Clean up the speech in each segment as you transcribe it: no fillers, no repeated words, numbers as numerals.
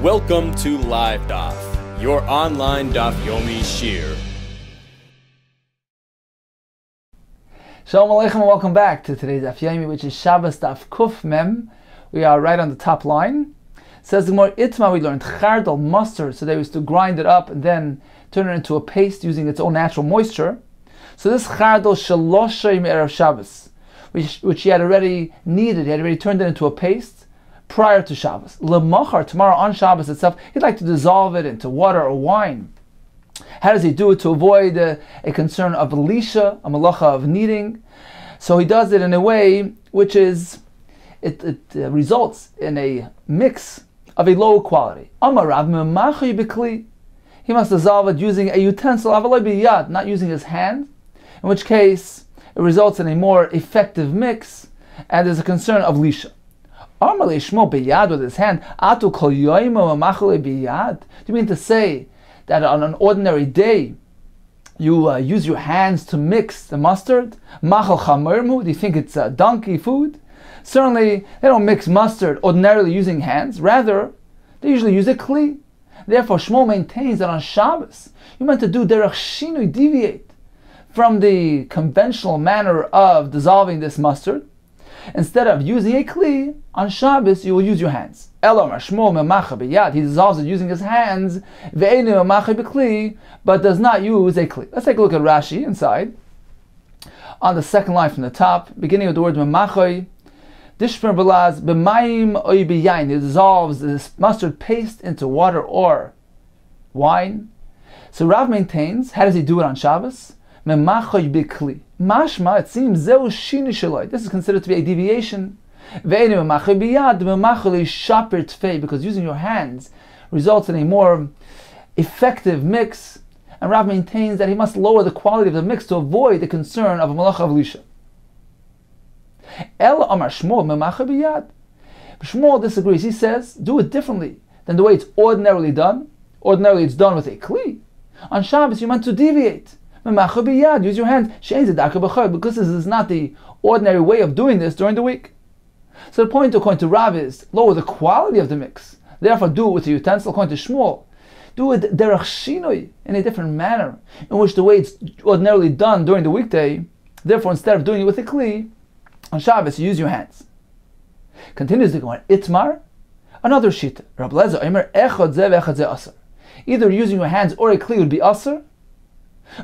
Welcome to Live Daf, your online Daf Yomi Shiur. Shalom Aleichem and welcome back to today's Daf Yomi, which is Shabbos Daf Kuf Mem. We are right on the top line. It says the more Itma, we learned chardal, mustard, so they used to grind it up and then turn it into a paste using its own natural moisture. So this chardal shaloshay me'erev Shabbos, which he had already kneaded, he had already turned it into a paste prior to Shabbos. Lemachar, tomorrow on Shabbos itself, he'd like to dissolve it into water or wine. How does he do it to avoid a concern of lisha, a malacha of kneading? So he does it in a way which is, it results in a mix of a low quality. He must dissolve it using a utensil, not using his hand, in which case it results in a more effective mix, and there's a concern of lisha. With his hand, do you mean to say that on an ordinary day you use your hands to mix the mustard? Do you think it's donkey food? Certainly they don't mix mustard ordinarily using hands, rather they usually use a kli. Therefore Shmuel maintains that on Shabbos you're meant to do derech shinui, deviate from the conventional manner of dissolving this mustard. Instead of using a kli, on Shabbos you will use your hands. He dissolves it using his hands, but does not use a kli. Let's take a look at Rashi inside. On the second line from the top, beginning with the word memachoi, dishmer belaz b'mayim oy b'yayin. He dissolves this mustard paste into water or wine. So Rav maintains, how does he do it on Shabbos? Memachoi b'kli. Mashma, it seems, zeu shini shaloi. This is considered to be a deviation. Because using your hands results in a more effective mix, and Rav maintains that he must lower the quality of the mix to avoid the concern of a malacha of lisha. Shmuel disagrees. He says, do it differently than the way it's ordinarily done. Ordinarily it's done with a kli. On Shabbos you're meant to deviate. Use your hands, because this is not the ordinary way of doing this during the week. So the point according to Rav is lower the quality of the mix. Therefore do it with a utensil. According to Shmuel, do it derech shinui, in a different manner, in which the way it's ordinarily done during the weekday. Therefore, instead of doing it with a kli, on Shabbos you use your hands. Continues the Gemara, Itmar, another shita. Rabbi Lezer Omer echad zeh v'echad zeh aser. Either using your hands or a kli would be aser.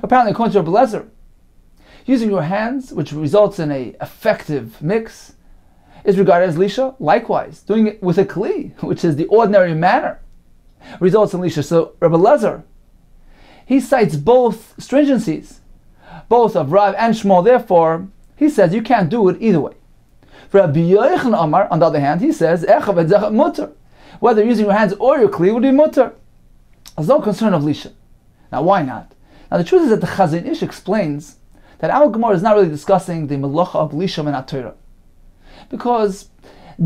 Apparently, according to Rabbi Lezer, using your hands, which results in a effective mix, is regarded as lisha. Likewise, doing it with a kli, which is the ordinary manner, results in lisha. So Rabbi Lezer, he cites both stringencies, both of Rav and Shmuel. Therefore, he says you can't do it either way. For Rabbi Yochanan Amar, on the other hand, he says echav et zechat mutter. Whether using your hands or your kli would be mutter. There's no concern of lisha. Now, why not? Now the truth is that the Chazon Ish explains that our Gemara is not really discussing the melacha of lisha and Torah, because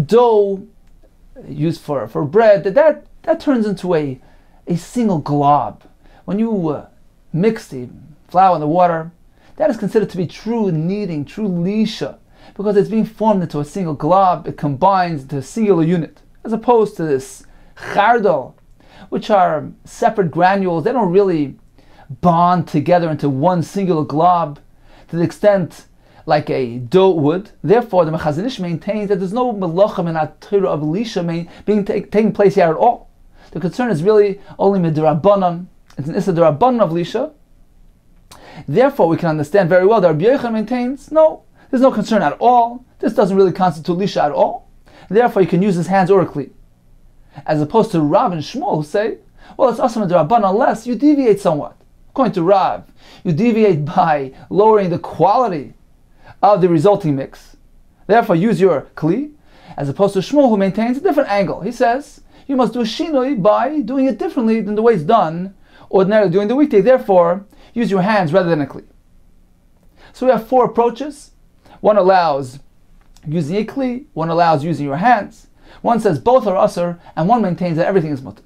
dough used for bread that turns into a single glob. When you mix the flour and the water, that is considered to be true kneading, true lisha, because it's being formed into a single glob. It combines into a singular unit, as opposed to this chardal, which are separate granules. They don't really bond together into one singular glob to the extent like a dough would. Therefore, the Chazon Ish maintains that there's no melacha and Torah of lisha taking place here at all. The concern is really only midrabanan. It's an issa derabanan of lisha. Therefore, we can understand very well that Rabbi Yochanan maintains no, there's no concern at all. This doesn't really constitute lisha at all. Therefore, you can use his hands or a kli, as opposed to Rav and Shmuel who say, well, it's also midrabanan unless you deviate somewhat. According to Rav, you deviate by lowering the quality of the resulting mix. Therefore, use your kli, as opposed to Shmuel, who maintains a different angle. He says you must do a shinui by doing it differently than the way it's done ordinarily during the weekday. Therefore, use your hands rather than a kli. So we have four approaches. One allows using a kli, one allows using your hands, one says both are aser, and one maintains that everything is mutter.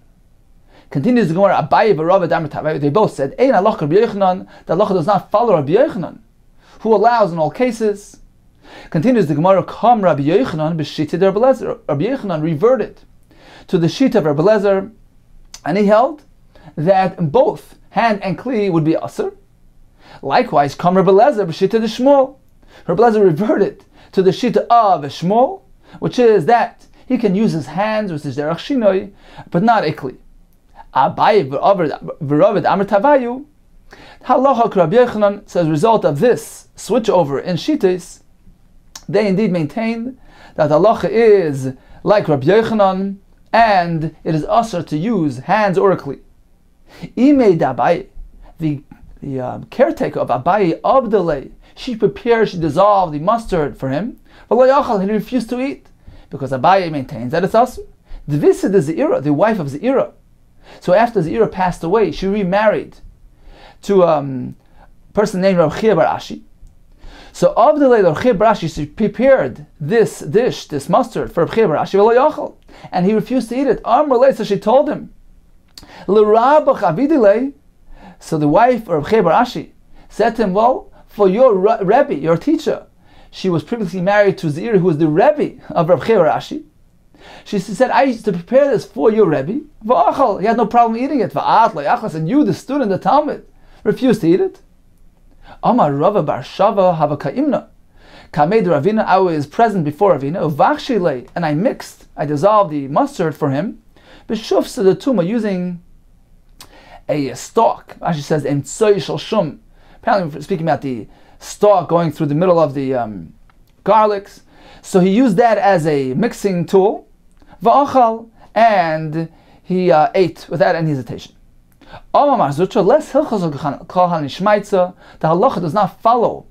Continues the Gemara, Abaye v'Rava d'Amar. They both said, Ein halacha Rabbi Yochanan, the halacha does not follow Rabbi Yochanan, who allows in all cases. Continues the Gemara, Kam Rabbi Yochanan b'shita de Rabbi Lezer. Rabbi Yochanan reverted to the sheet of Rabbi Lezer, and he held that both hand and kli would be aser. Likewise, come Rabbi Lezer b'shita de Shmuel. Rabbi Lezer reverted to the shita of Shmuel, which is that he can use his hands, which is derech shinoi, but not a kli. Abaye v'rovid amar tavayu. Halacha Rabbi Yochanan. So as a result of this switch over in shitas, they indeed maintained that halacha is like Rabbi Yochanan, and it is aser to use hands or a kli. Imei d'Abaye, the caretaker of Abaye Abdelay, she dissolved the mustard for him, but he refused to eat, because Abaye maintains that it's aser. Dvisid is Zeira, the wife of Zeira. So after Zeira passed away, she remarried to a person named Rav Chia bar Ashi. So Abdelay Rav Chia bar Ashi, she prepared this dish, this mustard, for Rav Chia bar Ashi, and he refused to eat it. So she told him, so the wife of Rav Chia bar Ashi said to him, well, for your Rebbe, your teacher, she was previously married to Zeira, who was the Rebbe of Rav Chia bar Ashi. She said, I used to prepare this for your Rebbe. He had no problem eating it. And you, the student, the Talmud, refused to eat it. Amar Rava bar Shava hava ka'imna. Kamed Ravina, I was present before Ravina, and I dissolved the mustard for him. B'shufsa the tuma, using a stalk. Rashi says, Emtsoi shel shum. Apparently we're speaking about the stalk going through the middle of the garlics. So he used that as a mixing tool. Va'achal, and he ate without any hesitation. The halacha does not follow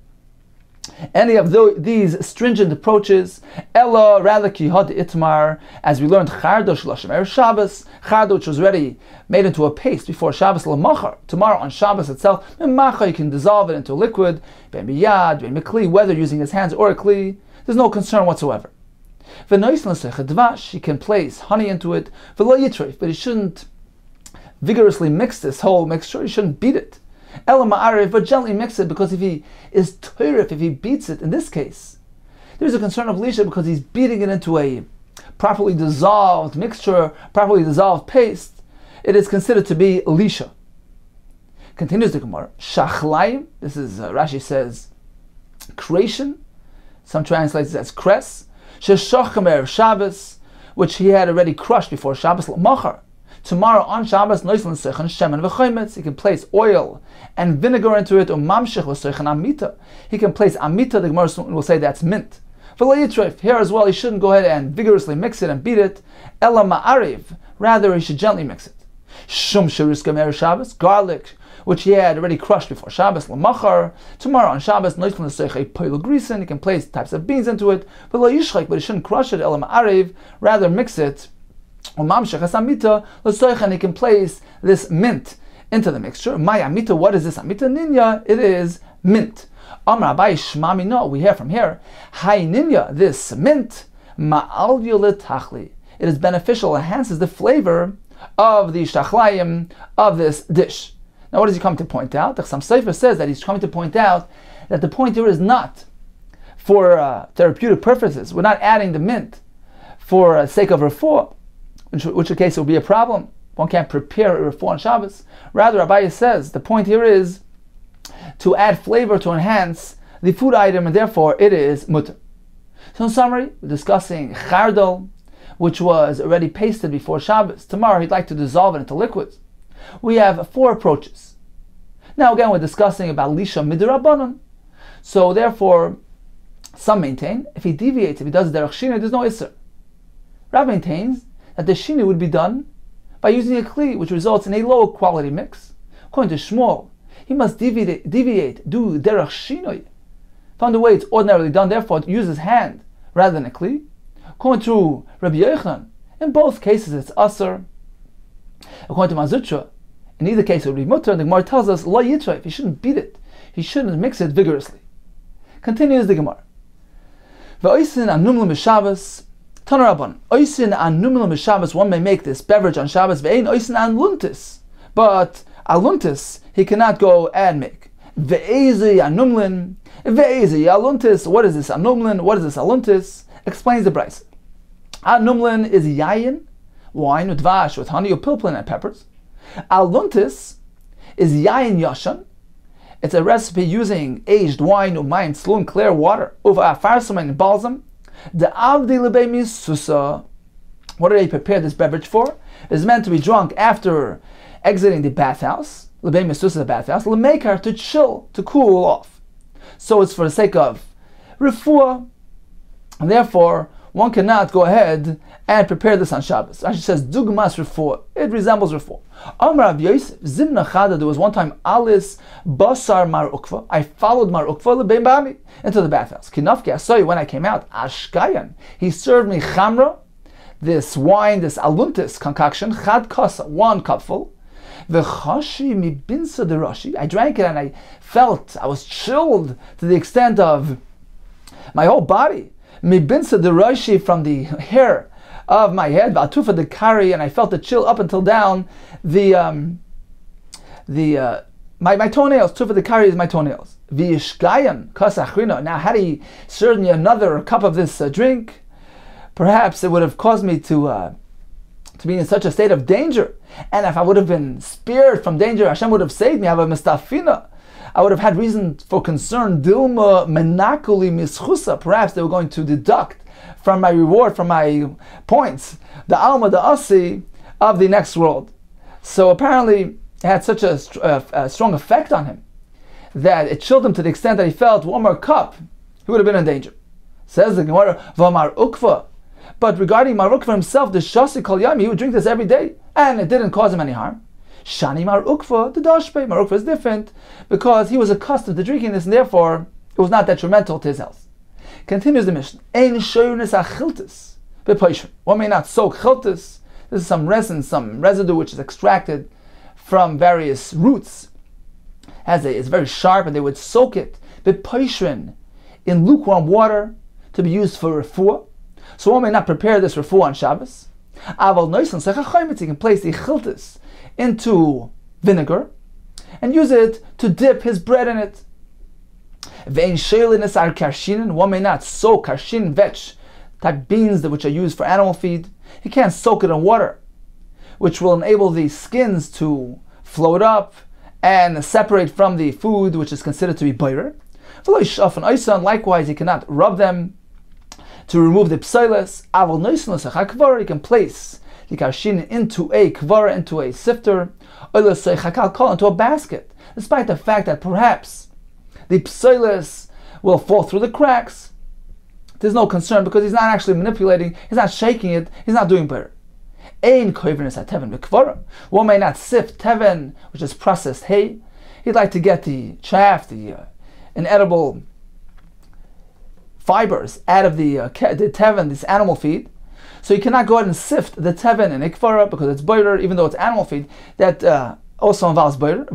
any of these stringent approaches. Ella rather kihad itmar, as we learned chardosh l'shemer Shabbos, chardo which was already made into a paste before Shabbos l'machar. Tomorrow on Shabbos itself, machar you can dissolve it into a liquid. Ben biyad, ben mikli, whether using his hands or a kli, there's no concern whatsoever. He can place honey into it, but he shouldn't vigorously mix this whole mixture. He shouldn't beat it. But gently mix it, because if he is toirif, if he beats it, in this case, there's a concern of lisha, because he's beating it into a properly dissolved mixture, properly dissolved paste. It is considered to be lisha. Continues the Gemara. Shachlayim, this is, Rashi says, creation. Some translates it as cress. Sheshochem erev Shabbos, which he had already crushed before Shabbos l'machar. Tomorrow on Shabbos, noislan sechan shemen v'chometz. He can place oil and vinegar into it, or mamshech v'sechan amita. He can place amita. The Gemara will say that's mint. Here as well, he shouldn't go ahead and vigorously mix it and beat it. Ela ma'ariv. Rather, he should gently mix it. Shum sheriskam erev Shabbos, garlic, which he had already crushed before Shabbos l'machar. Tomorrow on Shabbos, noislan sechan poil grisen. He can place types of beans into it. But he shouldn't crush it. Ela ma'ariv. Rather, mix it. He can place this mint into the mixture. My amita, what is this amita? Ninya, it is mint. Amar Abaye shmami, no, we hear from here. Hai ninya, this mint, ma'al tachli. It is beneficial, enhances the flavor of the shachlayim of this dish. Now, what does he come to point out? The Chassam Sofer says that he's coming to point out that the point here is not for therapeutic purposes. We're not adding the mint for sake of refuah, which case it will be a problem. One can't prepare a refuah on Shabbos. Rather, Abaye says the point here is to add flavor, to enhance the food item, and therefore it is mutter. So in summary, we're discussing chardal, which was already pasted before Shabbos. Tomorrow he'd like to dissolve it into liquids. We have 4 approaches. Now again, we're discussing about lisha midrabanan. So therefore, some maintain if he deviates, if he does derech shina, there's no isser. Rav maintains that the shina would be done by using a kli, which results in a low quality mix. According to Shmuel, he must deviate, do derech shinoi, found the way it's ordinarily done, therefore use his hand rather than a kli. According to Rabbi Yochanan, in both cases it's aser. According to Mazutra, in either case it would be mutter, and the Gemara tells us, lo yitrayf, he shouldn't beat it, he shouldn't mix it vigorously. Continues the Gemara. V'oisin anumlim b'Shabbos, Tanarabban, oisin an numilum Shabbos, one may make this beverage on Shabbos, ve'ein oisin an luntis, but a luntis he cannot go and make. Ve'ezi an numlin, ve'ezi a luntis, what is this a numlin, what is this a luntis? Explains the Bryce. A numlin is yayin, wine with dvash, with honey or pilpulin and peppers. Aluntis is yain yashan. It's a recipe using aged wine, umayim, slun, clear water, uva afarsum and balsam. The avdi lebei misusa. What do they prepare this beverage for? It's meant to be drunk after exiting the bathhouse. Lebei misusa, the bathhouse. Lemekar, to chill, to cool off. So it's for the sake of refuah, and therefore one cannot go ahead and prepare this on Shabbos. Rashi says, Dugmas refuah. It resembles refuah. Amar Rav Yosef, Zimna Chada, there was one time, Alis Basar Mar Ukva. I followed Mar Ukva lebein bami into the bathhouse. Kinafki Asoy, when I came out, Ashkayan, he served me chamra, this wine, this aluntis concoction, Chad Kasa, 1 cupful. V'chashi mi binsa de Rashi. I drank it and I felt, I was chilled to the extent of my whole body. Mi binsa de Rashi, from the hair of my head, v'atufa de kari, and I felt the chill up until down my toenails. Tufa de kari is my toenails. V'yishkayan kasachrino. Now, had he served me another cup of this drink, perhaps it would have caused me to be in such a state of danger. And if I would have been spared from danger, Hashem would have saved me. I have a mistafina. I would have had reason for concern. Dilma menakuli mischusa. Perhaps they were going to deduct from my reward, from my points, the alma, the asi of the next world. So apparently it had such a strong effect on him that it chilled him to the extent that he felt one more cup, he would have been in danger. Says the Gemara, V'amar ukva. But regarding Mar Ukva himself, the Shasi Kol Yami, he would drink this every day, and it didn't cause him any harm. Shani Mar Ukva, the Dashpe, Mar Ukva is different, because he was accustomed to drinking this, and therefore it was not detrimental to his health. Continues the Mishnah. Ein shoyunis achiltis b'poishrin. One may not soak chiltis. This is some resin, some residue which is extracted from various roots. It's very sharp, and they would soak it b'poishrin in lukewarm water to be used for refuah. So one may not prepare this refuah on Shabbos. Aval noisan sechachoymitz, he can place the chiltis into vinegar and use it to dip his bread in it. Vein shelinis ar karshinin, one may not soak karshin vetch, type beans which are used for animal feed. He can't soak it in water, which will enable the skins to float up and separate from the food which is considered to be boirer. Likewise, he cannot rub them to remove the psilas. Aval noisan l'sechakvara, he can place the karshin into a kvara, into a sifter, or into a basket, despite the fact that perhaps the psilas will fall through the cracks. There's no concern because he's not actually manipulating, he's not shaking it, he's not doing better. Ein koivrinus hateven b'kvara. One may not sift teven, which is processed hay. He'd like to get the chaff, the inedible fibers out of the teven, this animal feed. So you cannot go ahead and sift the teven in ikvara because it's boirer, even though it's animal feed. That also involves boirer.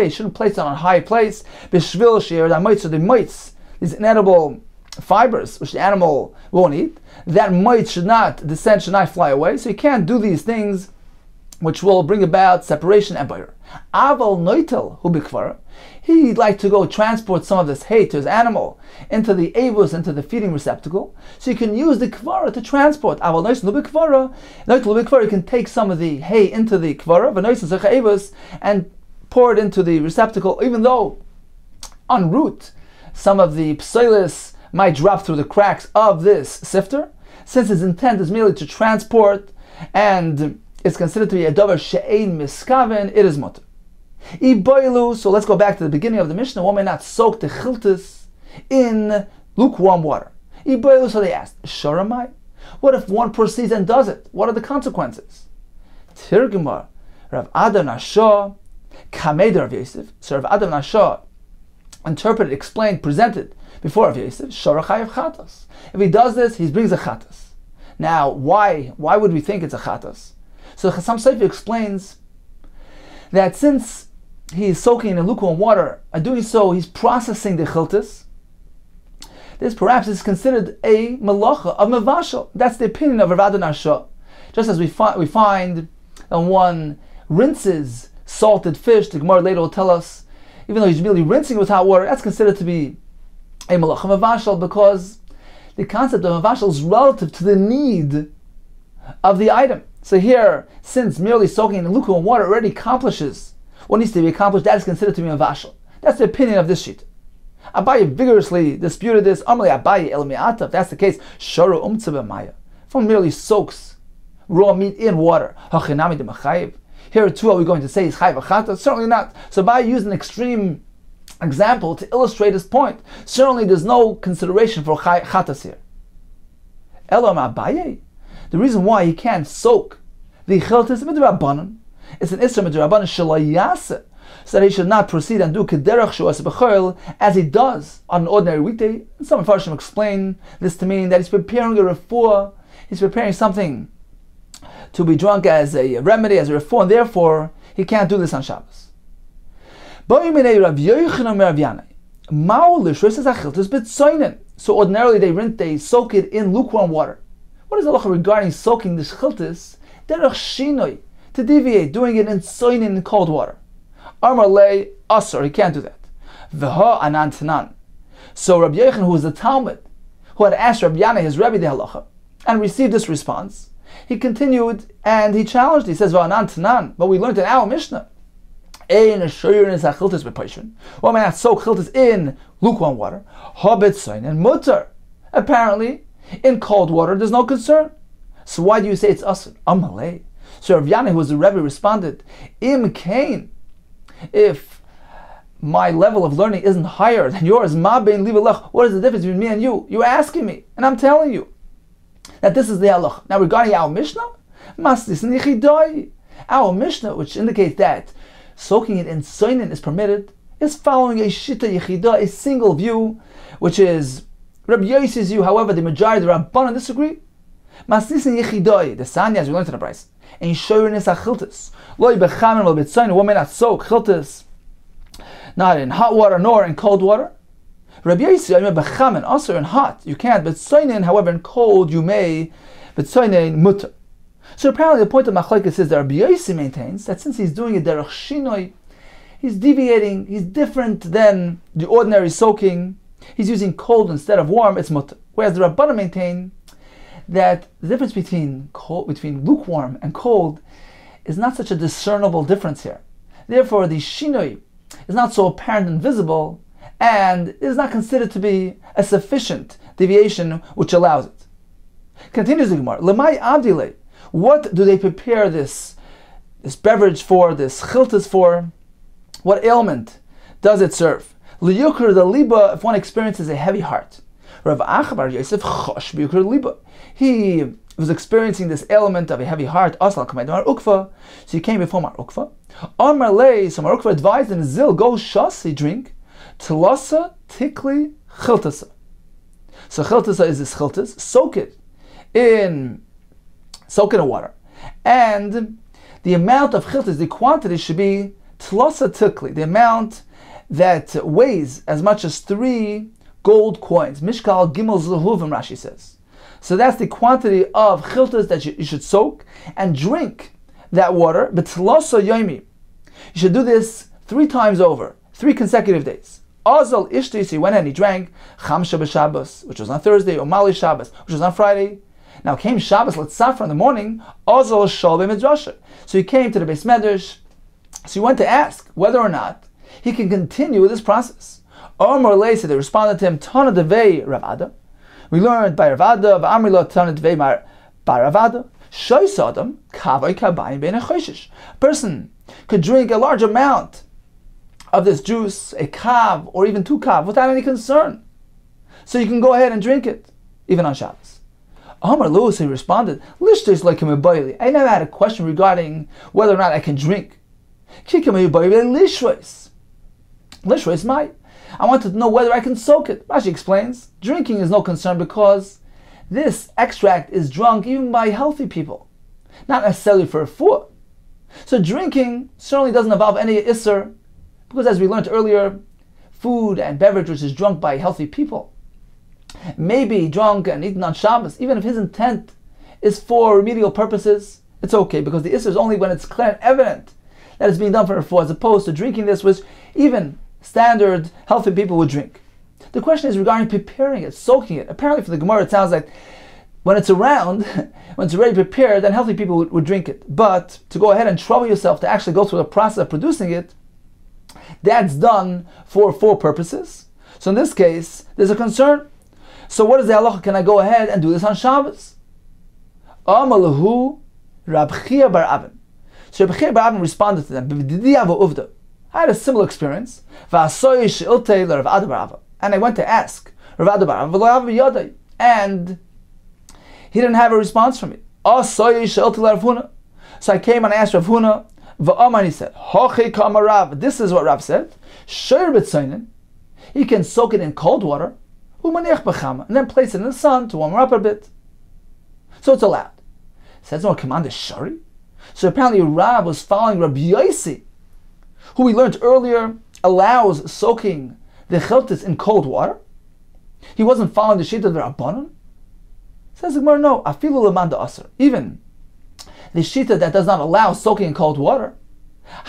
You shouldn't place it on a high place. B'shvil she'er so the mites, these inedible fibers which the animal won't eat, that mite should not descend, should not fly away. So you can't do these things which will bring about separation and boirer. Aval noitel hu b'kvara. He'd like to go transport some of this hay to his animal into the avos, into the feeding receptacle, so you can use the kvara to transport. Aval noitel hu b'kvara, you can take some of the hay into the kvara, v'noitel zecha avos, and pour it into the receptacle, even though en route some of the psilis might drop through the cracks of this sifter. Since its intent is merely to transport, and it's considered to be a davar she'ein miskaven, it is mutter. Iboilu, so let's go back to the beginning of the Mishnah. One may not soak the chiltis in lukewarm water. Iboilu, so they asked, Shoramai, what if one proceeds and does it? What are the consequences? Tirgumar, Rav Adam Nashah, Kamed Rav Yosef. So Rav Adam Nashah interpreted, explained, presented before Rav Yosef, Shorachayev chatas. If he does this, he brings a chatas. Now, why would we think it's a chatas? So the Chassam Sofer explains that since he is soaking in lukewarm water, and doing so, he's processing the chiltis. This perhaps is considered a malacha of mevashel. That's the opinion of Rav Adam Nashah. Just as we find when one rinses salted fish, the Gemara later will tell us, even though he's merely rinsing with hot water, that's considered to be a malacha mevashel, because the concept of mevashel is relative to the need of the item. So here, since merely soaking in lukewarm water already accomplishes what needs to be accomplished, that is considered to be a vashel. That's the opinion of this sheet. Abaye vigorously disputed this. Amalei Abaye el mi'ata. If that's the case, shoro umtza maya. If one merely soaks raw meat in water, hachinami de machayev. Here too, are we going to say is chayv achata? Certainly not. So Abaye used an extreme example to illustrate his point. Certainly, there's no consideration for chatas here. Elam Abaye. The reason why he can't soak the chiltis midrabanan, it's an isra midrabanan shalayase, so that he should not proceed and do kederach shuas b'choil as he does on an ordinary weekday. And some Mepharshim explain this to mean that he's preparing a refuah, he's preparing something to be drunk as a remedy, as a refuah, and therefore he can't do this on Shabbos. So ordinarily they soak it in lukewarm water. What is the halacha regarding soaking the chiltis? Derech shinoi, to deviate, doing it in soinin, in cold water. Amar lei asar, he can't do that. V'ha anan tanan. So Rabbi Yechon, who was a Talmud, who had asked Rabbi Yana, his Rebbe, the halacha, and received this response, he continued and he challenged. He says, "V'anan tanan." But we learned in our Mishnah, "Ein shiur is achiltis b'paishin." One may not soak chiltis in lukewarm water. Habet soinin mutar. Apparently, in cold water, there's no concern. So why do you say it's asr? Amalei. So Rav Yana, who was the Rebbe, responded, Im kain. If my level of learning isn't higher than yours, ma bein li v'lech, what is the difference between me and you? You're asking me, and I'm telling you that this is the halach. Now regarding our Mishnah, mastis nichidoi. Our Mishnah, which indicates that soaking it in soinin is permitted, is following a shita yichida, a single view, which is Rabbi Yossi's view. However, the majority of the Rabbanan disagree. Masnisin yichidoi, the Sanya, as we learned in the price, and shiurin is achiltis. Loi bechamin lo bitzayin, one may not soak chiltis, not in hot water nor in cold water. Rabbi Yossi, bechamin, also in hot, you can't. Bitzayin, however, in cold you may. Bitzayin mutter. So apparently, the point of machlokes is that Rabbi Yossi maintains that since he's doing it derech shinoi, he's deviating, he's different than the ordinary soaking. He's using cold instead of warm, it's mutter. Whereas the Rabbanan maintain that the difference between lukewarm and cold is not such a discernible difference here. Therefore, the shinoi is not so apparent and visible, and is not considered to be a sufficient deviation which allows it. Continues the Gemara. Lemai avdile. What do they prepare this beverage for, this chiltis for? What ailment does it serve? Liyukr the liba, if one experiences a heavy heart. Rav Achabar Yosef chosh biyukr liba. He was experiencing this ailment of a heavy heart. Asal kamed Mar Ukva. So he came before Mar Ukva. On Marley, so Mar Ukva advised him, Zil, go shasi, drink. Tlasa tikli chiltasa. So chiltasa is this chiltas. Soak it in water. And the amount of chiltas, the quantity should be tlasa tikli, the amount that weighs as much as 3 gold coins. Mishkal gimel zehuvim, Rashi says. So that's the quantity of chiltas that you should soak and drink that water. But tlasa yomi, you should do this 3 times over, 3 consecutive days. Azal ishti, so he went and he drank chamsha b'Shabbos, which was on Thursday, or mali Shabbos, which was on Friday. Now came Shabbos, let's safra in the morning, Azal shal b'midrasha. So he came to the Beis Medrash, so he went to ask whether or not he can continue with this process. Omar Lei said, they responded to him, Tana devei Ravada. We learned by Ravada, V'amrila Tana devei bar Ravada, Shoisadam, Kavai Kabayim Ben Achoshish. A person could drink a large amount of this juice, a kav, or even 2 kav, without any concern. So you can go ahead and drink it, even on Shabbos. Omar Lewis, he responded, Lishtes like him a I never had a question regarding whether or not I can drink. Lishres might. I wanted to know whether I can soak it. Rashi explains, drinking is no concern because this extract is drunk even by healthy people, not necessarily for a food. So drinking certainly doesn't involve any isser, because as we learned earlier, food and beverage which is drunk by healthy people may be drunk and eaten on Shabbos, even if his intent is for remedial purposes, it's okay, because the isser is only when it's clear and evident that it's being done for a food, as opposed to drinking this which even standard healthy people would drink. The question is regarding preparing it, soaking it. Apparently for the Gemara it sounds like when it's around, when it's already prepared, then healthy people would drink it. But to go ahead and trouble yourself to actually go through the process of producing it, that's done for 4 purposes. So in this case, there's a concern. So what is the halacha? Can I go ahead and do this on Shabbos? Amalahu Rab Chia bar Avin. So Rab Chia bar Avin responded to them, I had a similar experience. And I went to ask Rav Ada bar Avin, and he didn't have a response from me. So I came and I asked Rav Huna, and he said, this is what Rav said. You can soak it in cold water, and then place it in the sun to warm it up a bit. So it's allowed. Says no command is shari. So apparently Rav was following Rabbi Yossi, who we learned earlier allows soaking the chiltis in cold water. He wasn't following the shita of the Rabbanon. Says the Gemara, no, afilu lemanda aser. Even the shita that does not allow soaking in cold water,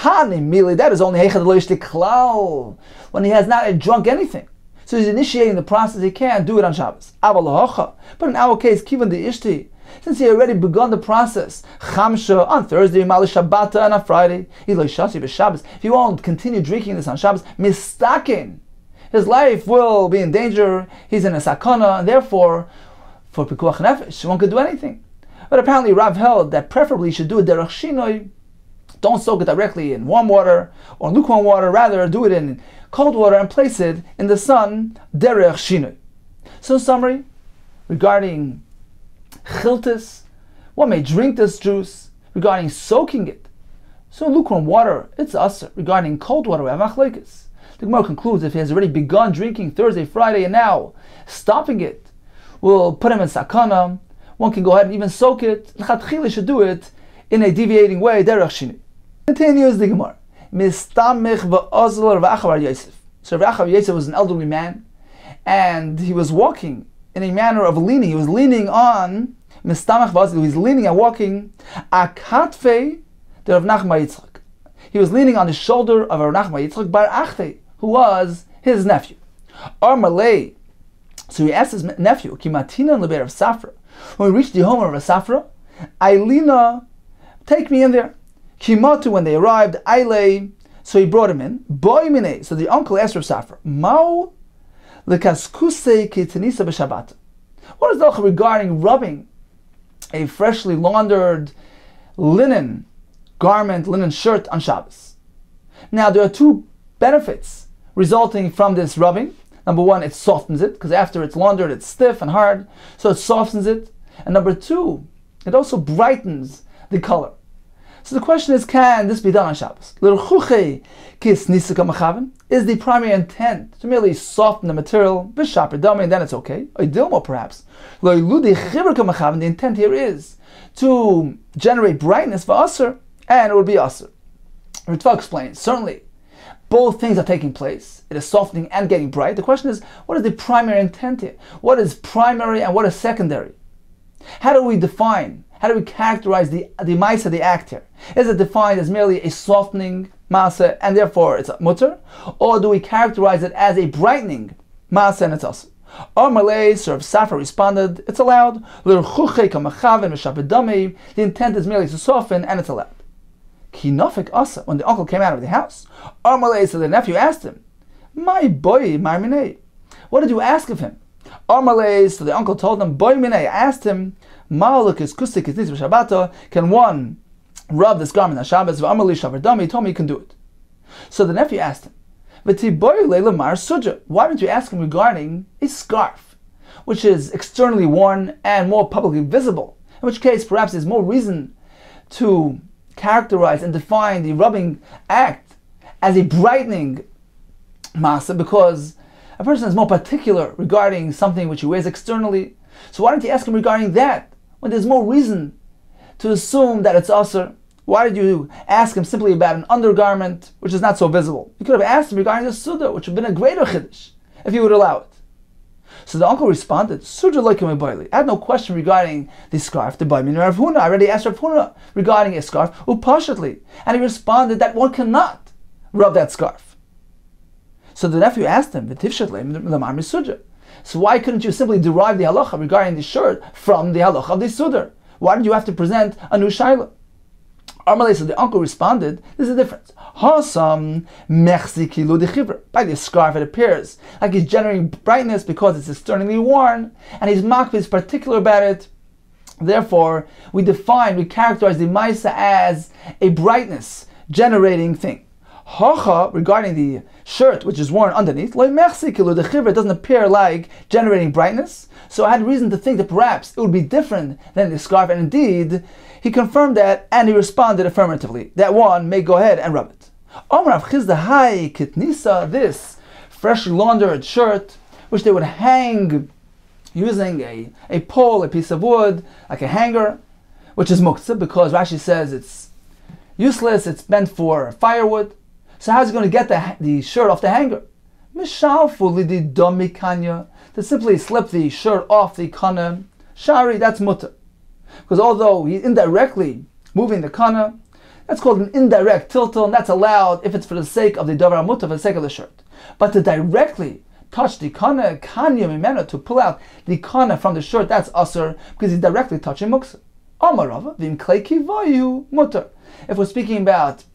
that is only klal, when he has not drunk anything. So he's initiating the process, he can't do it on Shabbos. But in our case, kivan de ishti, since he already begun the process, chamsha on Thursday, mali shabbata, and on Friday, if he won't continue drinking this on Shabbos, mistaken, his life will be in danger, he's in a sakana, and therefore, for pikuach nefesh, one could do anything. But apparently Rav held that preferably you should do it derech shinoi. Don't soak it directly in warm water or lukewarm water, rather do it in cold water and place it in the sun, derech shinoi. So in summary, regarding chiltis, one may drink this juice. Regarding soaking it, so in lukewarm water, it's asur. Regarding cold water, we have machlokes. The Gemara concludes if he has already begun drinking Thursday, Friday, and now stopping it will put him in sakana, one can go ahead and even soak it. L'chatchila should do it in a deviating way, derech shinoi. Continues the Gemara. Mistamich v'ozl Rav Acha bar Yosef. So Rav Acha bar Yosef was an elderly man, and he was walking in a manner of leaning. He was leaning on mistamich v'ozl. He's leaning and walking akatfei de Rav Nachman Yitzchak. He was leaning on the shoulder of Rav Nachman Yitzchak bar Achte, who was his nephew. Ar Malay. So he asked his nephew, Kimatina leber of Safra. When we reached the home of Rav Safra, Ailina, take me in there. Kimatu, when they arrived, Aile, so he brought him in. Boy mine, so the uncle asked Rav Safra, Mao lekaskuse kitanisa b'Shabbat. What is the halacha regarding rubbing a freshly laundered linen garment, linen shirt on Shabbos? Now there are 2 benefits resulting from this rubbing. Number 1, it softens it, because after it's laundered, it's stiff and hard, so it softens it. And number 2, it also brightens the color. So the question is, can this be done on Shabbos? Is the primary intent to merely soften the material, and then it's okay? Or perhaps. The intent here is to generate brightness for asur, and it would be asur. Ritva explains, certainly, both things are taking place. It is softening and getting bright. The question is, what is the primary intent here? What is primary and what is secondary? How do we characterize the ma'aseh, the act here? Is it defined as merely a softening ma'aseh and therefore it's mutter? Or do we characterize it as a brightening ma'aseh and it's asur? Or Malay, Sir Safra responded, it's allowed. The intent is merely to soften and it's allowed. Kinofik asa, when the uncle came out of the house, Armalei, so the nephew asked him, my boy, Marminei, what did you ask of him? Armalei, so the uncle told him, boy minei, I asked him, can one rub this garment on Shabbos? He told me he can do it. So the nephew asked him, why didn't you ask him regarding a scarf, which is externally worn and more publicly visible? In which case, perhaps there's more reason to characterize and define the rubbing act as a brightening masa, because a person is more particular regarding something which he wears externally. So why didn't you ask him regarding that when there's more reason to assume that it's asur? Why did you ask him simply about an undergarment which is not so visible? You could have asked him regarding the suda, which would have been a greater chiddush if you would allow it. So the uncle responded, Suja loikim boili. I had no question regarding the scarf. The Baimin Rav Huna. I already asked Rav Huna regarding a scarf, upashatli. And he responded that one cannot rub that scarf. So the nephew asked him, V'tivshatli l'mar misuja. So why couldn't you simply derive the halacha regarding the shirt from the halacha of the sudar? Why did you have to present a new shaila? Amalei, so the uncle responded, there's a difference. Hasam mechzikilu de chivra. By the scarf, it appears like he's generating brightness because it's externally worn, and he's makbid is particular about it. Therefore, we characterize the maisa as a brightness generating thing. Hacha, regarding the shirt which is worn underneath, loy mechzikilu de chivra, it doesn't appear like generating brightness. So I had reason to think that perhaps it would be different than the scarf, and indeed, he confirmed that, and he responded affirmatively that one may go ahead and rub it. Omar Avchizda Hai Kitnisa, this freshly laundered shirt, which they would hang using a pole, a piece of wood, like a hanger, which is muktzah, because Rashi says it's useless, it's meant for firewood. So how's he going to get the shirt off the hanger? To simply slip the shirt off the kana, shari, that's mutter. Because although he's indirectly moving the kana, that's called an indirect tiltal, and that's allowed if it's for the sake of the davar mutter, for the sake of the shirt. But to directly touch the kana, kanya mimena, to pull out the kana from the shirt, that's asur, because he's directly touching muksa. Amarava, vim kleiki vayu mutter. If we're speaking about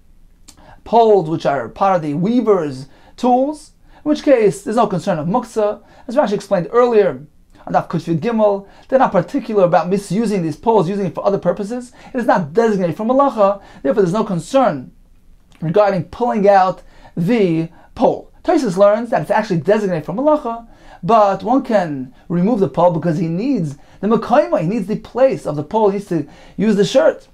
poles which are part of the weaver's tools, in which case there's no concern of muksa. As Rashi explained earlier, on Daf Kufid Gimel, they're not particular about misusing these poles, using it for other purposes. It is not designated for malacha, therefore there's no concern regarding pulling out the pole. Tosfos learns that it's actually designated for malacha, but one can remove the pole because he needs the mekayma, he needs the place of the pole, he needs to use the shirt.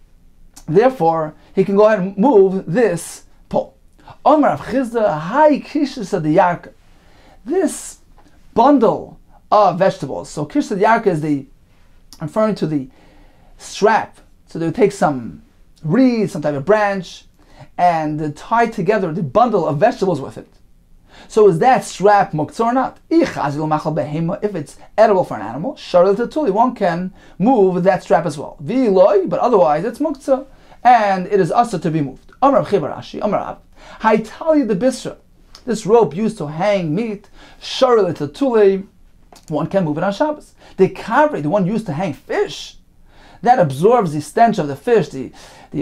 Therefore, he can go ahead and move this pole. Omar of Chizda, Hai Kishas of the Yarka. This bundle of vegetables. So Kishas Yarka is referring to the strap. So they would take some reed, some type of branch, and tie together the bundle of vegetables with it. So is that strap muktzah or not? If it's edible for an animal, one can move that strap as well. But otherwise it's muktzah, and it is also to be moved. Amar Chibarashi, Amar Ab, Haitali the Bisra. This rope used to hang meat, one can move it on Shabbos. The kavri, the one used to hang fish, that absorbs the stench of the fish, the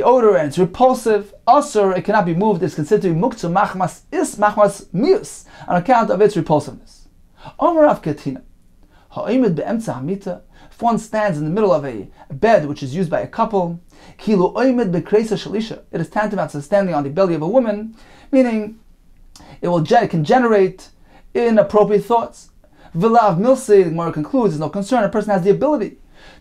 odor, and it's repulsive. Asur, it cannot be moved. It's considered to be muktzah machmas mius, on account of its repulsiveness. Omar Katina, ha'imid be'emtza hamita. If one stands in the middle of a bed which is used by a couple, kilu oimid be'kreisa shalisha. It is tantamount to standing on the belly of a woman, meaning it can generate inappropriate thoughts. Vilav milsi, the Gemara concludes, there's no concern. A person has the ability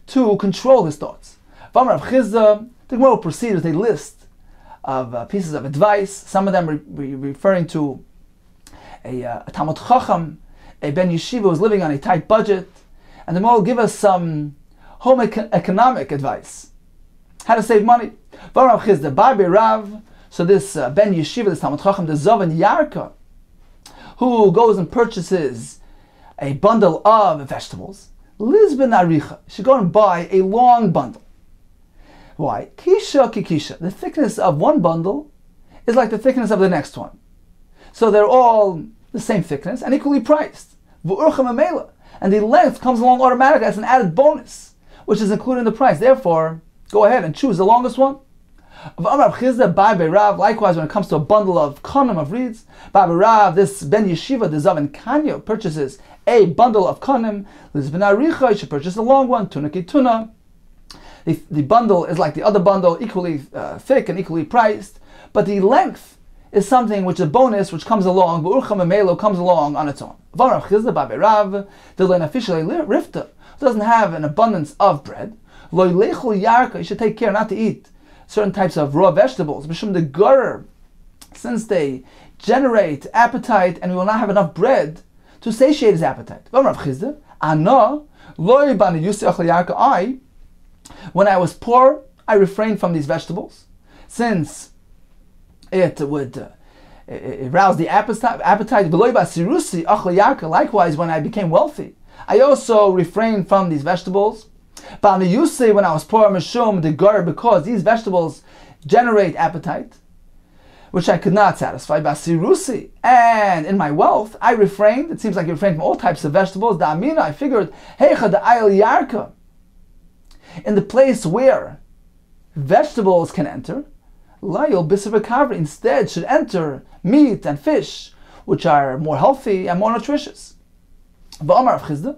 to control his thoughts. V'amar Rav Chizda, the Gemara will proceed with a list of pieces of advice. Some of them referring to a Talmud Chacham, a Ben Yeshiva who was living on a tight budget, and the Gemara will give us some home economic advice, how to save money. V'amar Rav Chizda, Barbi Rav. So this Ben Yeshiva, this Talmud Chacham, the Zovan Yarka, who goes and purchases a bundle of vegetables, Lizben Aricha, should go and buy a long bundle. Why? Kisha kikisha. The thickness of one bundle is like the thickness of the next one. So they're all the same thickness and equally priced. And the length comes along automatically as an added bonus, which is included in the price. Therefore, go ahead and choose the longest one. Likewise, when it comes to a bundle of kanim, of reeds, this Ben Yeshiva, the Zav in Kanya, purchases a bundle of kanim. You should purchase a long one, tunaki tuna. The bundle is like the other bundle, equally thick and equally priced, but the length is something which is a bonus, which comes along, comes along on its own. Doesn't have an abundance of bread. You should take care not to eat certain types of raw vegetables, since they generate appetite and we will not have enough bread to satiate his appetite. When I was poor, I refrained from these vegetables, since it would rouse the appetite. Likewise, when I became wealthy, I also refrained from these vegetables. When I was poor, because these vegetables generate appetite. which I could not satisfy. Basirusi, and in my wealth, I refrained. It seems like you refrained from all types of vegetables. Da'amina, I figured, heicha da'ayel yarka, in the place where vegetables can enter, layil bisavakavri, instead should enter meat and fish, which are more healthy and more nutritious. V'amar Rav Chizda,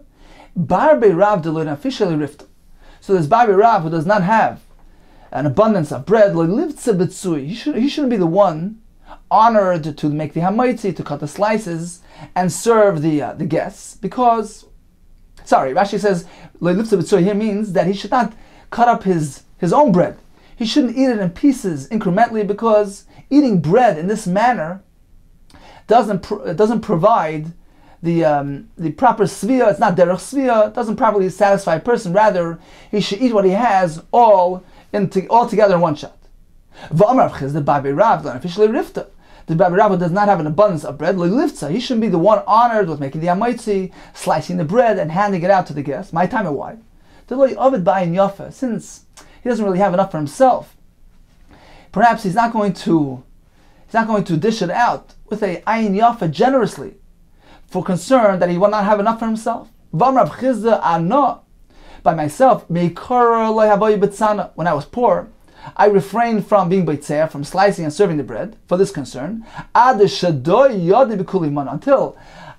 barbe Rav deloy officially rifta. So this barbe Rav who does not have an abundance of bread, he shouldn't be the one honored to make the hamaitzi, to cut the slices and serve the guests, because, Rashi says here means that he should not cut up his own bread. He shouldn't eat it in pieces incrementally, because eating bread in this manner doesn't provide the proper svia. It's not derech svia. It doesn't properly satisfy a person. Rather, he should eat what he has all together in one shot. V'amar Rav Chizda Babi Rav officially rifta. The Babi Rav does not have an abundance of bread. Lifta. He shouldn't be the one honored with making the hamaitzi, slicing the bread and handing it out to the guests. My time and why? Since he doesn't really have enough for himself, perhaps he's not going to dish it out with a ayin yafa generously, for concern that he will not have enough for himself. V'amar Rav Chizda Ana. By myself, when I was poor, I refrained from being beitzeah, from slicing and serving the bread, for this concern, until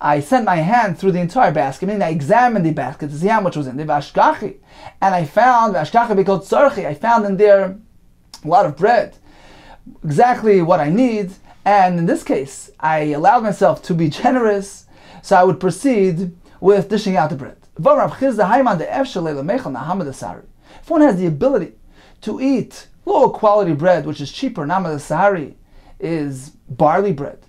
I sent my hand through the entire basket, meaning I examined the basket to see how much was in there, and I found, I found in there a lot of bread, exactly what I need, and in this case, I allowed myself to be generous, so I would proceed with dishing out the bread. If one has the ability to eat low quality bread, which is cheaper, namad sahari is barley bread,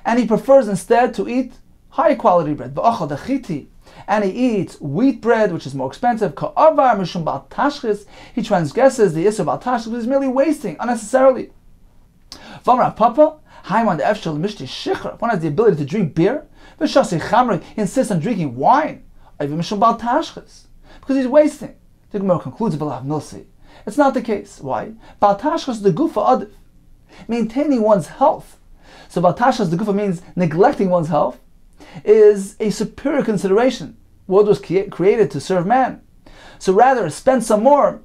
and he prefers instead to eat high quality bread, and he eats wheat bread, which is more expensive, he transgresses the issur bal tashchis, which is merely wasting unnecessarily. If one has the ability to drink beer, he insists on drinking wine, because he's wasting. The Gemara concludes, it's not the case. Why? Bal tashchis the gufa adif, maintaining one's health. So bal tashchis the gufa means neglecting one's health is a superior consideration. World was created to serve man. So rather spend some more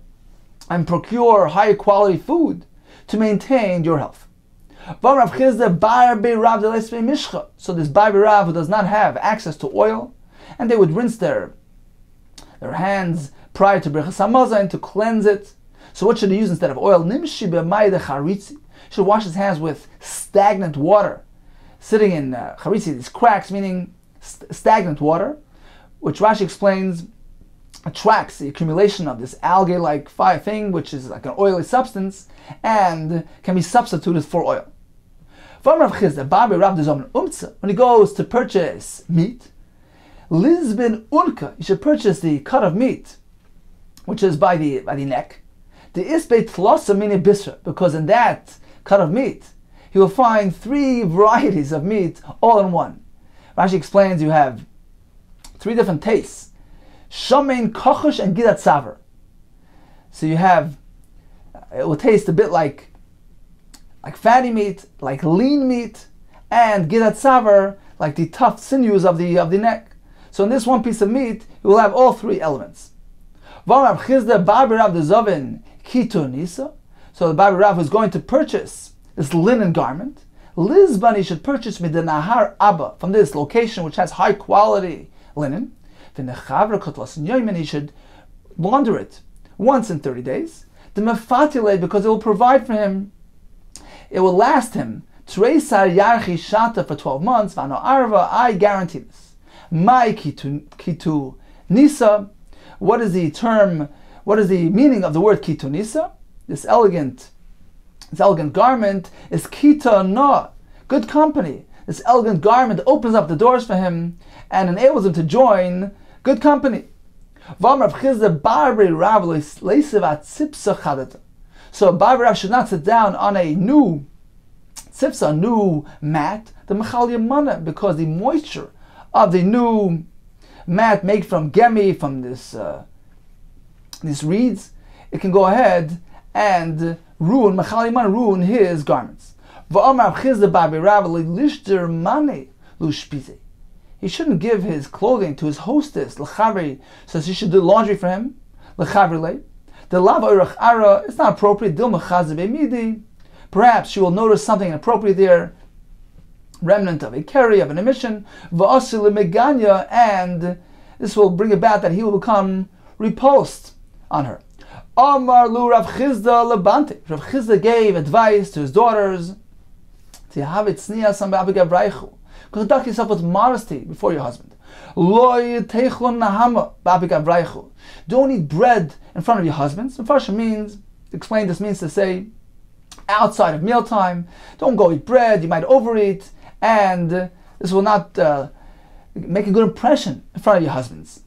and procure higher quality food to maintain your health. So this Barbi Rav who does not have access to oil, and they would rinse their hands prior to Birchas Hamazon to cleanse it. So what should he use instead of oil? Should wash his hands with stagnant water, sitting in charitzi, these cracks, meaning stagnant water, which Rashi explains attracts the accumulation of this algae-like fire thing, which is like an oily substance, and can be substituted for oil. When he goes to purchase meat, Lizbin Unka, you should purchase the cut of meat, which is by the neck. The isbeit tlosa mini bisra, because in that cut of meat, he will find 3 varieties of meat all in one. Rashi explains you have 3 different tastes: shamein, kochush, and gidat savar. So you have, it will taste a bit like fatty meat, like lean meat, and gidat savar, like the tough sinews of the neck. So in this one piece of meat, you will have all 3 elements. So the Babi Rav who is going to purchase this linen garment, Lizban, he should purchase Nahar Abba, from this location which has high quality linen. He should launder it once in 30 days. The Mefatile, because it will provide for him, it will last him Treisar Yarchi Shata for 12 months. Vano Arva, I guarantee this. My kitu nisa. What is the meaning of the word kitu nisa? This elegant garment is kita na, good company. This elegant garment opens up the doors for him and enables him to join good company. So Barbi Rav should not sit down on a new tzipsa, new mat, the mechal yamana, because the moisture of the new mat made from gemi, from these reeds, it can go ahead and ruin his garments. He shouldn't give his clothing to his hostess, so she should do laundry for him. It's not appropriate. Perhaps she will notice something inappropriate there, remnant of a carry, of an emission, and this will bring about that he will become repulsed on her. Amar lu Rav Chizda lebante. Rav Chizda gave advice to his daughters to have it conduct yourself with modesty before your husband. Don't eat bread in front of your husband. So first means, explain this means to say, outside of mealtime, don't go eat bread, you might overeat, and this will not make a good impression in front of your husbands.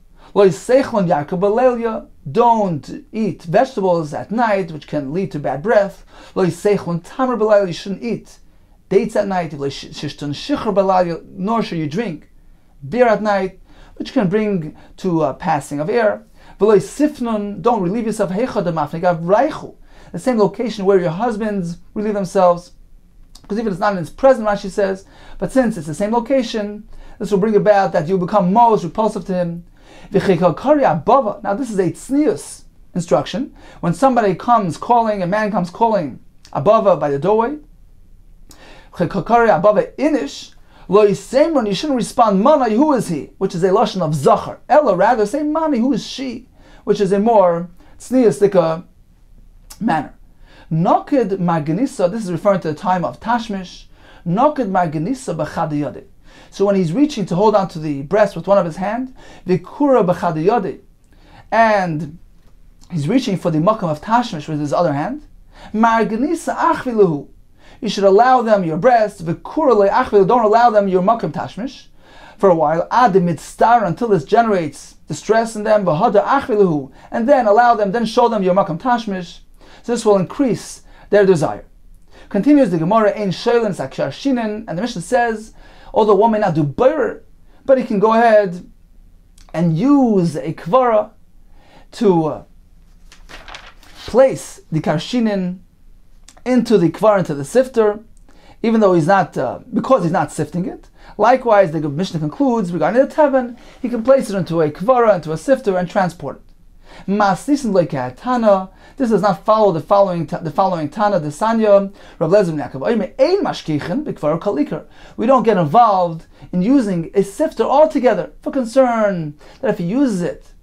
Don't eat vegetables at night, which can lead to bad breath. You shouldn't eat dates at night, nor should you drink beer at night, which can bring to passing of air. Don't relieve yourself the same location where your husbands relieve themselves, because even it's not in his present, Rashi says, but since it's the same location, this will bring about that you become most repulsive to him. Now this is a tznius instruction. When somebody comes calling, a man comes calling abava by the doorway, inish, you shouldn't respond mani, who is he, which is a lashon of zachar. Ella, rather say mani, who is she, which is a more tzniustika manner. Noked marganisa, this is referring to the time of Tashmish. Noked marganisa b'chadiyade. So when he's reaching to hold on to the breast with one of his hands, vikura b'chadiyade, and he's reaching for the makam of Tashmish with his other hand, marganisa achviluhu, you should allow them your breast, vikura le'achviluhu, don't allow them your makam Tashmish for a while, ad mitztar, until this generates distress in them, v'hada achviluhu, and then allow them, then show them your makam Tashmish. So this will increase their desire. Continues the Gemara, Ein Shoylin Sakshar Shinin, and the Mishnah says, although one may not do boirer, but he can go ahead and use a kvara to place the karshinin into the kvara, into the sifter, even though he's not, because he's not sifting it. Likewise, the Mishnah concludes regarding the teven, he can place it into a kvara, into a sifter, and transport it. This does not follow the following Tana, the Sanya, Rav Lezer Yaakov. We don't get involved in using a sifter altogether for concern that if he uses it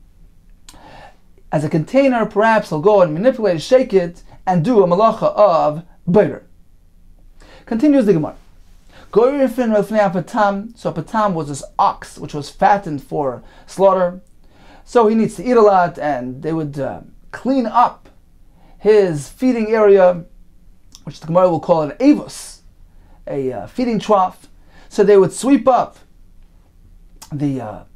as a container, perhaps he'll go and manipulate it, shake it, and do a malacha of boirer. Continues the Gemara. So a patam was this ox which was fattened for slaughter. So he needs to eat a lot, and they would clean up his feeding area, which the Gemara will call an avos, a feeding trough. So they would sweep up the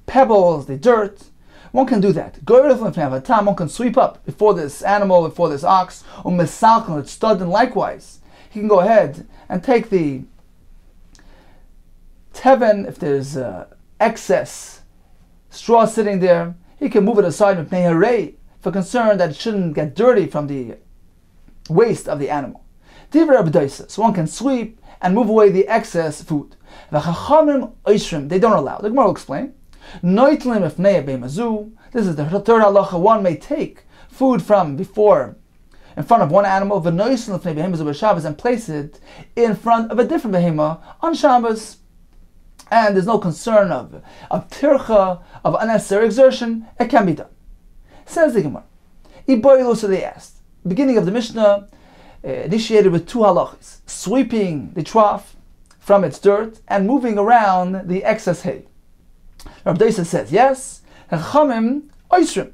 pebbles, the dirt. One can do that. One can sweep up before this animal, before this ox, or misalkan, it's stud, and likewise. He can go ahead and take the teven, if there's excess straw sitting there, he can move it aside with meharei for concern that it shouldn't get dirty from the waste of the animal. So one can sweep and move away the excess food. They don't allow. The Gemara will explain. This is the third halacha. One may take food from before, in front of one animal, and place it in front of a different behema on Shabbos. And there's no concern of tircha, of unnecessary exertion. It can be done. Says the Gemara. So they asked. Beginning of the Mishnah initiated with two halachas: sweeping the trough from its dirt and moving around the excess hay. Rabbi Doisa says yes. Chachamim oisrim.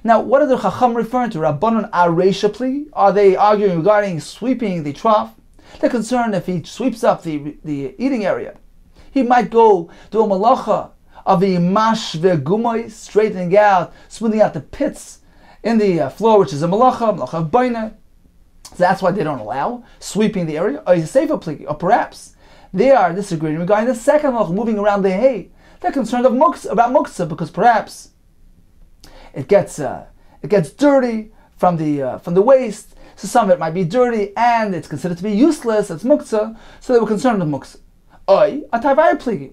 Now, what are the Chacham referring to? Rabbanon areishapli? Are they arguing regarding sweeping the trough? They're concerned if he sweeps up the eating area, he might go do a malacha of the mash ve'gumay, straightening out, smoothing out the pits in the floor, which is a malacha of baina. So that's why they don't allow sweeping the area. Or he's a sefer pligi, or perhaps they are disagreeing regarding the second malacha, moving around the hay. They're concerned about muktzah, because perhaps it gets dirty from the waste. So some of it might be dirty and it's considered to be useless. It's muktzah, so they were concerned with muktzah.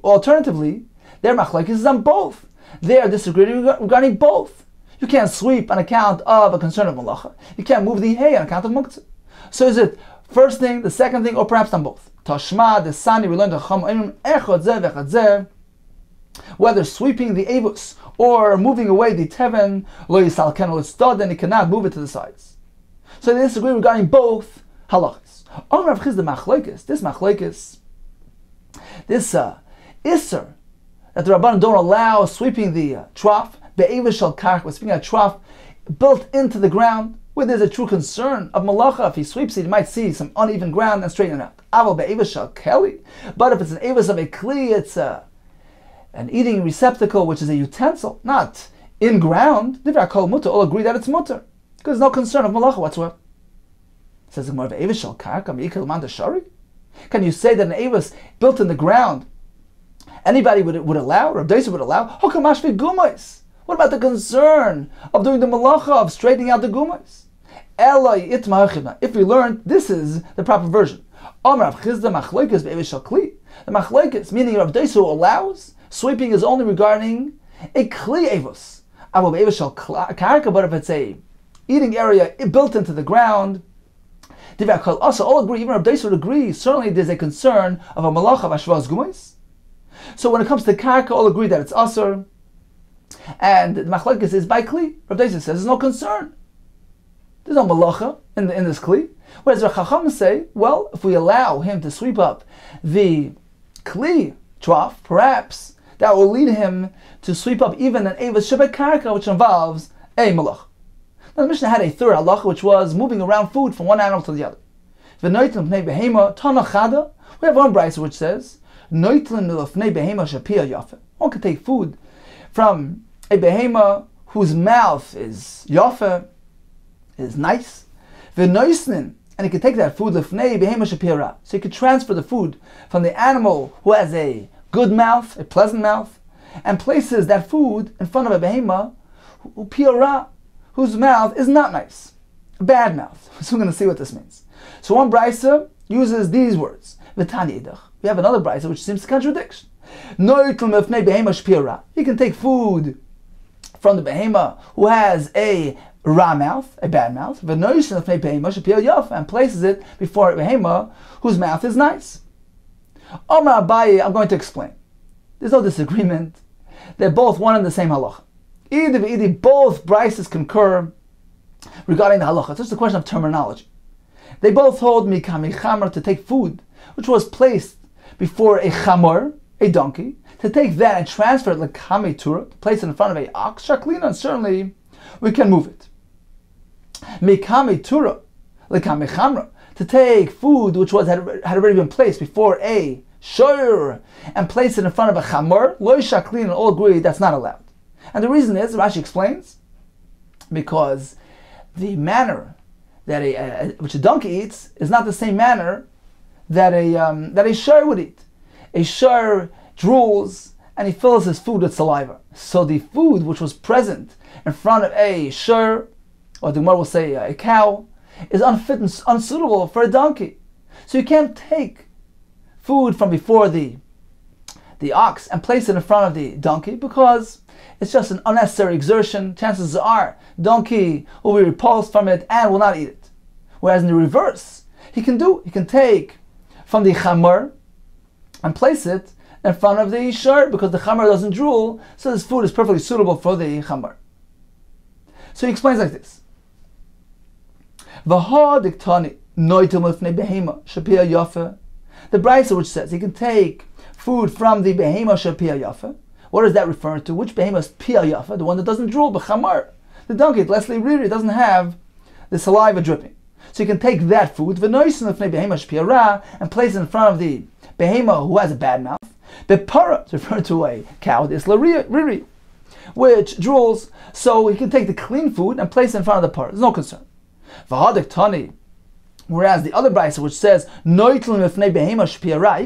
Alternatively, their machlokes is on both. They are disagreeing regarding both. You can't sweep on account of a concern of malacha. You can't move the hay on account of muktzah. So is it first thing, the second thing, or perhaps on both? Tashma, the Sani, we learned whether sweeping the avus or moving away the teven, lo yisalken or stud, then he cannot move it to the sides. So they disagree regarding both halachas. This machlokes, this isser, that the Rabbanan don't allow sweeping the trough, be'avus shel karch, we're speaking of a trough built into the ground, where there's a true concern of malacha. If he sweeps it, he might see some uneven ground and straighten it out. Aval be'avus shel keli, but if it's an avus of a kli, it's an eating receptacle, which is a utensil, not in ground. Divrei kol mutar, all agree that it's mutar, because there's no concern of malacha whatsoever. Says the Gemara, be'avus shel karka me'ikil man shari. Can you say that an avus built in the ground, anybody would allow, Rav Deisa would allow? Hokamashvi gumais. What about the concern of doing the malacha, of straightening out the gumais? If we learned, this is the proper version. The machlokes, meaning Rav Deisa allows, sweeping is only regarding a kli avos. But if it's a eating area built into the ground, also all agree, even Rav Deisa would agree, certainly there's a concern of a malacha of ashvaz gumais. So when it comes to karka, all agree that it's asur, and the machlokes is by kli. Rav Deisa says there's no concern. There's no malacha in this kli. Whereas the Chacham say, well, if we allow him to sweep up the kli trough, perhaps that will lead him to sweep up even an avos shebek karka, which involves a malacha. Now the Mishnah had a third halacha, which was moving around food from one animal to the other. We have one brayso which says, one can take food from a behema whose mouth is yafa, is nice, and he can take that food lefnei behema shapira. So he could transfer the food from the animal who has a good mouth, a pleasant mouth, and places that food in front of a behema whose mouth is not nice, a bad mouth. So we're going to see what this means. So one brayso uses these words. We have another brayso which seems to contradict. You can take food from the behema who has a ra mouth, a bad mouth, and places it before a behema whose mouth is nice. Omar Abaye, I'm going to explain. There's no disagreement. They're both one and the same halacha. Either both braysos concur regarding the halacha. It's just a question of terminology. They both hold mikami chamor, to take food which was placed before a chamor, a donkey, to take that and transfer it like kami tura, to place it in front of a ox, shaklina, and certainly we can move it. Mikami tura, like kami chamra, to take food which had already been placed before a shiur and place it in front of a chamor, lo shaklina, all agree that's not allowed. And the reason is, Rashi explains, because the manner that which a donkey eats is not the same manner that a shiur would eat. A shiur drools and he fills his food with saliva. So the food which was present in front of a shiur, or the Gemara will say a cow, is unfit and unsuitable for a donkey. So you can't take food from before the ox and place it in front of the donkey, because it's just an unnecessary exertion. Chances are donkey will be repulsed from it and will not eat it. Whereas in the reverse, he can take from the chamor and place it in front of the shiur, because the chamor doesn't drool, so this food is perfectly suitable for the chamor. So he explains like this. The brayso which says he can take food from the behema shapia yafa. What is that referring to? Which behema is pia yafa? The one that doesn't drool, but chamar. The donkey, Leslie Riri, doesn't have the saliva dripping. So you can take that food, and place it in front of the behema who has a bad mouth. Bepara is referring to a cow, this Riri, which drools. So he can take the clean food and place it in front of the para. There's no concern. Whereas the other brayso which says he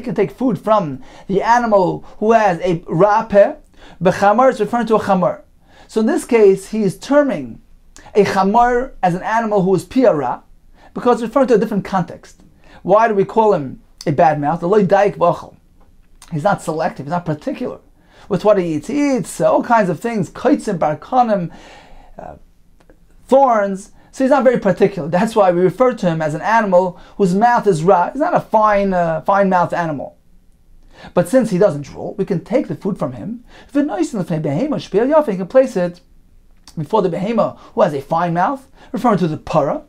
can take food from the animal who has a rapeh, bechamar is referring to a chamar. So in this case, he is terming a chamor as an animal who is piara, because it's referring to a different context. Why do we call him a bad mouth? He's not selective, he's not particular with what he eats. He eats all kinds of things, kaitzim, barkanim, thorns, so he's not very particular. That's why we refer to him as an animal whose mouth is ra. He's not a fine-mouthed animal. But since he doesn't drool, we can take the food from him. You can place it before the behema who has a fine mouth, referring to the para.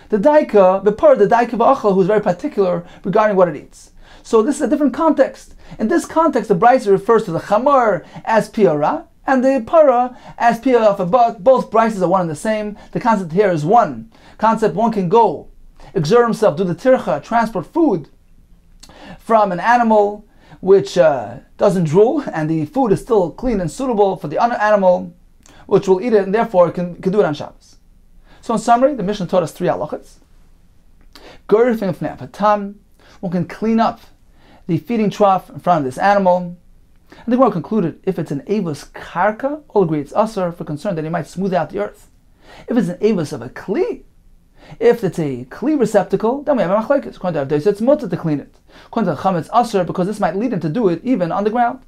The daika v'achal, who is very particular regarding what it eats. So this is a different context. In this context, the brisa refers to the chamar as piara and the para as piara, but both brises are one and the same. The concept here is one concept. One can go, exert himself, do the tircha, transport food from an animal which doesn't drool, and the food is still clean and suitable for the other animal which will eat it, and therefore can do it on Shabbos. So in summary, the Mishnah taught us 3 halachas. One can clean up the feeding trough in front of this animal. And the Gemara concluded, if it's an avos karka, all agree it's asur, for concern that he might smooth out the earth. If it's an avos of a kli, if it's a kli receptacle, then we have a machlekes. According to Avdais, it's mutter to clean it. According to Chacham, it's asur, because this might lead him to do it even on the ground.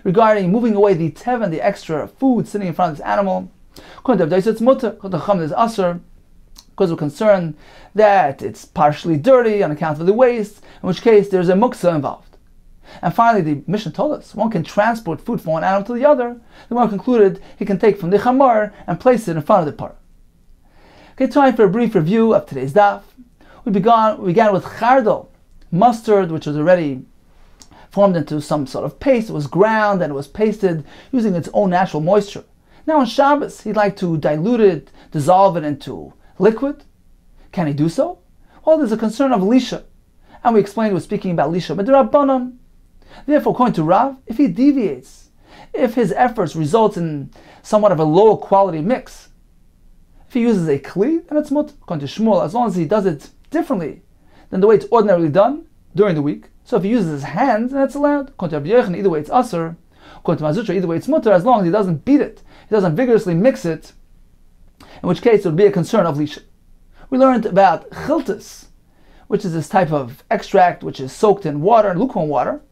Regarding moving away the tev and the extra food sitting in front of this animal, according to Avdais, it's mutter. According to Chacham, it's asur, because we're concerned that it's partially dirty on account of the waste, in which case there's a muksa involved. And finally, the Mishnah told us one can transport food from one animal to the other. The Gemara concluded he can take from the chamar and place it in front of the par. Okay, time for a brief review of today's daf. We began with chardal, mustard, which was already formed into some sort of paste. It was ground and it was pasted using its own natural moisture. Now on Shabbos, he'd like to dilute it, dissolve it into liquid. Can he do so? Well, there's a concern of lisha, and we explained we're speaking about lisha b'derabbanan. Therefore, according to Rav, if he deviates, if his efforts results in somewhat of a lower quality mix, if he uses a kli, then it's mut. According to Shmuel, as long as he does it differently than the way it's ordinarily done during the week. So if he uses his hands, then it's allowed. According to Rabbi Yochanan, either way it's asur. According to Mazutra, either way it's mutter, as long as he doesn't beat it, he doesn't vigorously mix it, in which case it would be a concern of lisha. We learned about chiltis, which is this type of extract which is soaked in water, lukewarm water,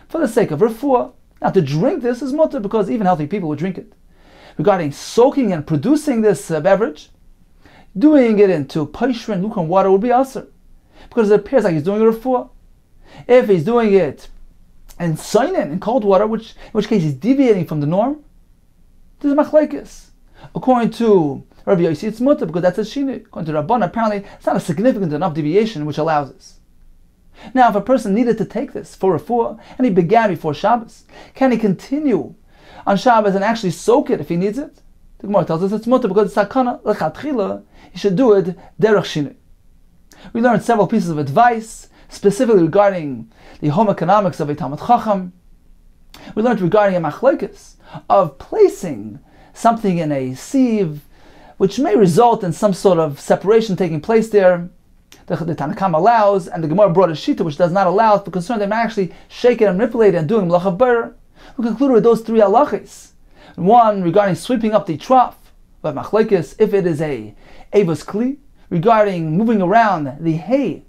for the sake of refuah. Now to drink this is mutter because even healthy people would drink it. Regarding soaking and producing this beverage, doing it into paishrin, lukewarm water, would be asur, because it appears like he's doing a refuah. If he's doing it in sainin, in cold water, in which case he's deviating from the norm, this is machlekes. According to Rabbi Yossi, it's mutter because that's a shinu. According to Rabban, apparently it's not a significant enough deviation which allows this. Now, if a person needed to take this for refuah and he began before Shabbos, can he continue on Shabbos and actually soak it if he needs it? The Gemara tells us it's mutter because it's sakana lechatchila. He should do it derech shinu. We learned several pieces of advice, specifically regarding the home economics of a Talmid Chacham. We learned regarding a machlekes of placing something in a sieve, which may result in some sort of separation taking place there. The Tanakam allows, and the Gemara brought a shita which does not allow it, for concern they might actually shake it and manipulate it and doing melacha bar. We concluded with those 3 halachas. One regarding sweeping up the trough, but machlekes if it is a avos kli, regarding moving around the hay,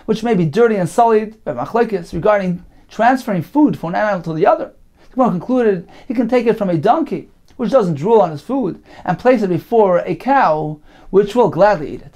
which may be dirty and sullied, but machlekes regarding transferring food from one animal to the other. The Gemara concluded he can take it from a donkey, which doesn't drool on his food, and place it before a cow, which will gladly eat it.